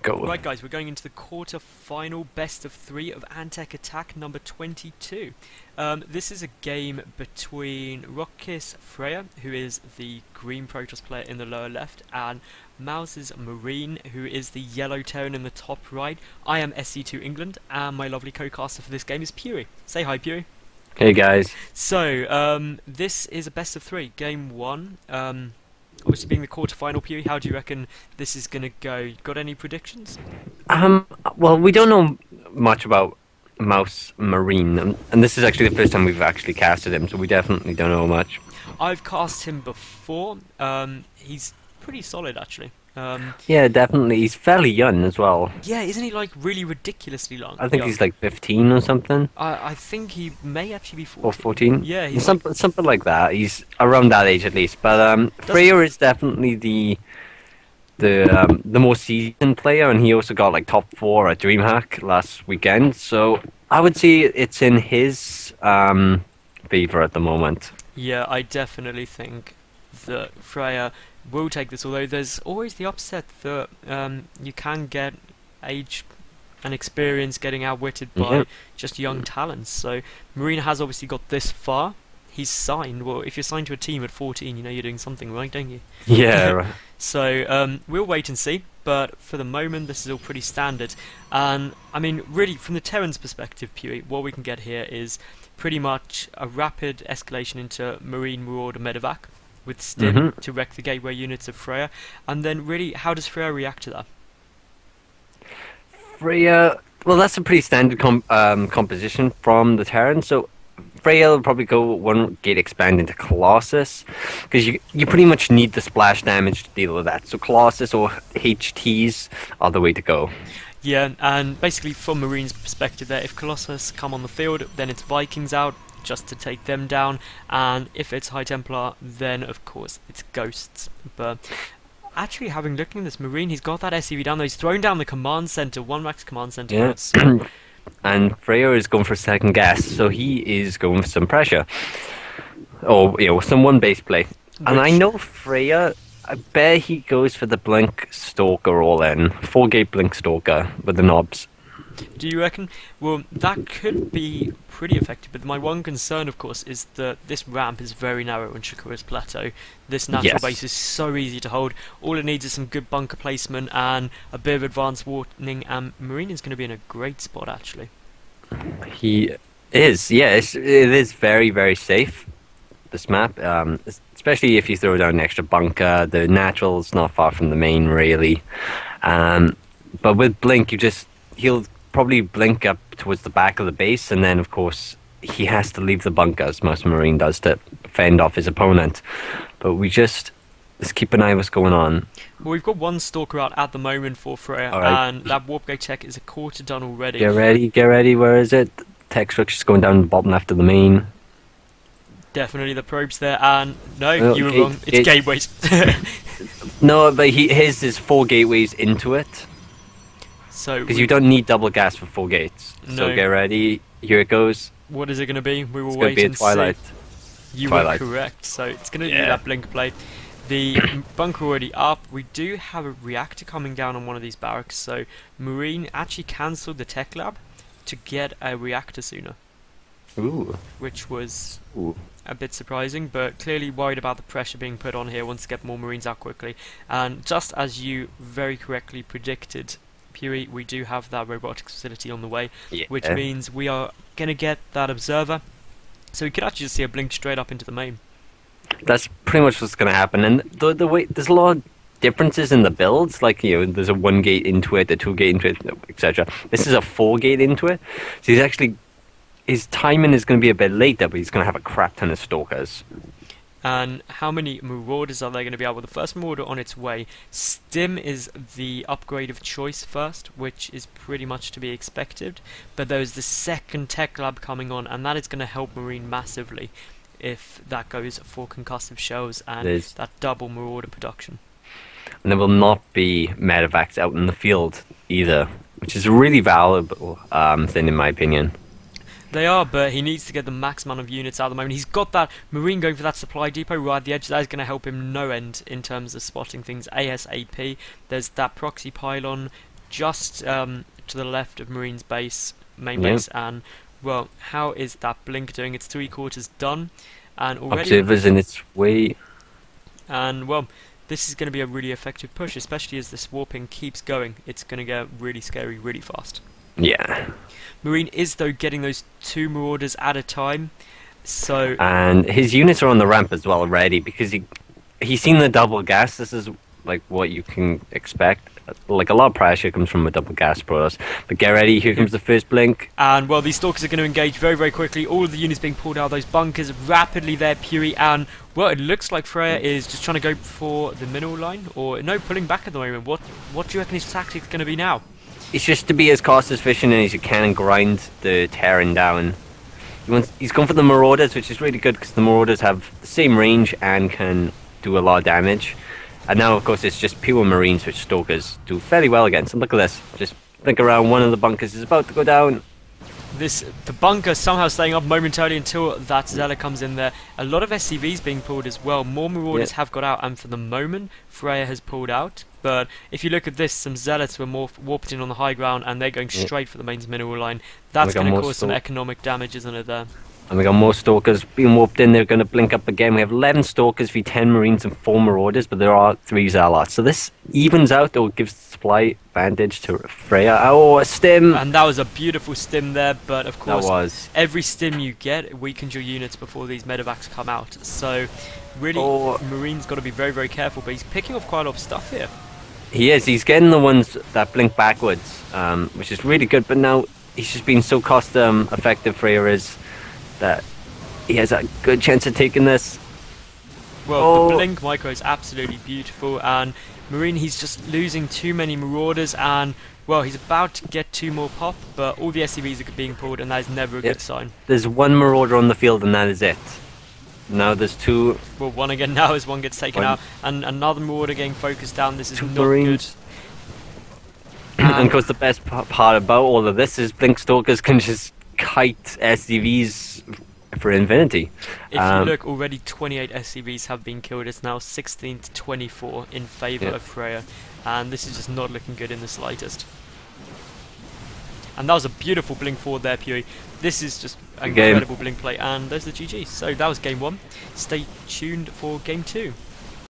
Go. Right guys, we're going into the quarter-final best of 3 of AntecAttack number 22. This is a game between roxkisFRAER, who is the green Protoss player in the lower left, and mouzCCMarine, who is the yellow Terran in the top right. I am SC2 England, and my lovely co-caster for this game is Puri. Say hi, Puri. Hey guys. So, this is a best of 3, game 1. Obviously being the quarter-final, Puri, how do you reckon this is going to go? Got any predictions? Well, we don't know much about mouzCCMarine, and this is actually the first time we've actually casted him, so we definitely don't know much. I've cast him before. He's pretty solid, actually. Yeah, definitely. He's fairly young as well. Yeah, isn't he like really ridiculously long? I think young? he's like 15 or something, I think he may actually be 14. or 14. Yeah, he's something like that. He's around that age at least. But FRAER is definitely the more seasoned player, and he also got like top 4 at DreamHack last weekend. So I would say it's in his favor at the moment. Yeah, I definitely think that FRAER will take this, although there's always the upset that you can get age and experience getting outwitted by just young talents. So Marina has obviously got this far. He's signed. Well, if you're signed to a team at 14, you know you're doing something right, don't you? Yeah. Right. So we'll wait and see, but for the moment this is all pretty standard. And I mean, really, from the Terran's perspective, Puri, what we can get here is pretty much a rapid escalation into Marine Marauder Medevac with Stim to wreck the gateway units of FRAER. And then really, how does FRAER react to that? FRAER, well, that's a pretty standard composition from the Terran. So FRAER will probably go one gate expand into Colossus, because you pretty much need the splash damage to deal with that. So Colossus or HTs are the way to go. Yeah, and basically from Marine's perspective there, if Colossus come on the field, then it's Vikings out, just to take them down, and if it's High Templar, then of course it's Ghosts. But actually, having looking at this Marine, he's got that SCV down there, he's thrown down the command center, one Rex command center. Yeah. And FRAER is going for second gas, so he is going for some pressure. Or, some one-base play. And I know FRAER, I bet he goes for the Blink Stalker all in. 4-gate Blink Stalker with the knobs. Do you reckon? Well, that could be pretty effective, but my one concern, of course, is that this ramp is very narrow on Shakura's Plateau. This natural base is so easy to hold. All it needs is some good bunker placement and a bit of advanced warning, and Marine is going to be in a great spot, actually. He is, yes. It is very, very safe, this map, especially if you throw down an extra bunker. The natural's not far from the main, really. But with Blink, he'll probably blink up towards the back of the base, and then of course he has to leave the bunker, as mouzCCMarine does, to fend off his opponent. But let's keep an eye on what's going on. Well, we've got one Stalker out at the moment for FRAER, and that Warp Gate tech is a quarter done already. Get ready, where is it? Tech structure's going down the bottom left of the main. Definitely the probes there, and no, you were wrong, it's gateways. No, but his is 4 gateways into it. So, because you don't need double gas for 4 gates. No. So get ready. Here it goes. What is it going to be? We will wait and see. It's going to be a Twilight. You were correct. So it's going to be that blink play. The bunker already up. We do have a reactor coming down on one of these barracks. So Marine actually cancelled the tech lab to get a reactor sooner. Ooh. Which was a bit surprising, but clearly worried about the pressure being put on here, wants to get more Marines out quickly. And just as you very correctly predicted, Puri, we do have that robotics facility on the way, which means we are going to get that observer, so we could actually just see a blink straight up into the main. That's pretty much what's going to happen, and the way there's a lot of differences in the builds, like there's a 1 gate into it, a 2 gate into it, etc. This is a 4 gate into it, so his timing is going to be a bit later, but he's going to have a crap ton of Stalkers. And how many Marauders are there going to be out? Well, the first Marauder on its way. Stim is the upgrade of choice first, which is pretty much to be expected. But there's the second tech lab coming on, and that is going to help Marine massively if that goes for concussive shells and that double Marauder production. And there will not be medevacs out in the field either, which is a really valuable thing in my opinion. They are, but he needs to get the max amount of units out at the moment. He's got that Marine going for that supply depot right at the edge. That is going to help him no end in terms of spotting things ASAP. There's that proxy pylon just to the left of Marine's base, main base, and well, how is that blink doing? It's 3/4 done, and already Observers in its way. And well, this is going to be a really effective push, especially as this warping keeps going. It's going to get really scary really fast. Yeah. Marine is though getting those 2 marauders at a time, so and his units are on the ramp as well already because he's seen the double gas. This is like what you can expect. Like a lot of pressure comes from a double gas Protoss. But get ready, here comes the first blink. And well, these stalkers are going to engage very, very quickly. All of the units being pulled out of those bunkers rapidly there, Fury, and well, it looks like FRAER is just trying to go for the mineral line, or no, pulling back at the moment. What do you reckon his tactic's going to be now? It's just to be as cost efficient as you can and grind the Terran down. He's gone for the Marauders, which is really good because the Marauders have the same range and can do a lot of damage. And now, of course, it's just pure Marines, which Stalkers do fairly well against. And look at this. Just think around, one of the bunkers is about to go down. The bunker somehow staying up momentarily until that Zealot comes in there. A lot of SCVs being pulled as well. More Marauders have got out, and for the moment, FRAER has pulled out. But if you look at this, some Zealots were more warped in on the high ground, and they're going straight for the mains mineral line. That's going to cause some economic damage, isn't it, there? And we got more Stalkers being warped in. They're going to blink up again. We have 11 Stalkers v 10 Marines and 4 Marauders, but there are 3 Zealots. So this evens out or gives supply advantage to FRAER. Oh, a stim! And that was a beautiful stim there, but of course, that every stim you get weakens your units before these medevacs come out. So really, Marine's got to be very, very careful, but he's picking off quite a lot of stuff here. He is. He's getting the ones that blink backwards, which is really good, but now he's just been so cost effective, FRAER is, that he has a good chance of taking this. Well, the blink micro is absolutely beautiful, and Marine, he's just losing too many Marauders, and well, he's about to get 2 more pop, but all the SCVs are being pulled, and that is never a good sign. There's 1 Marauder on the field, and that is it. Now there's 2. Well, 1 again now as 1 gets taken out, and another Marauder getting focused down. This is 2 not Marines. Good. And of course, the best part about all of this is Blink Stalkers can just kite SCVs for infinity. If you look, already 28 SCVs have been killed. It's now 16 to 24 in favour of FRAER, and this is just not looking good in the slightest. And that was a beautiful blink forward there, Pui. This is just an incredible blink play, and there's the GG. So that was game 1. Stay tuned for game 2.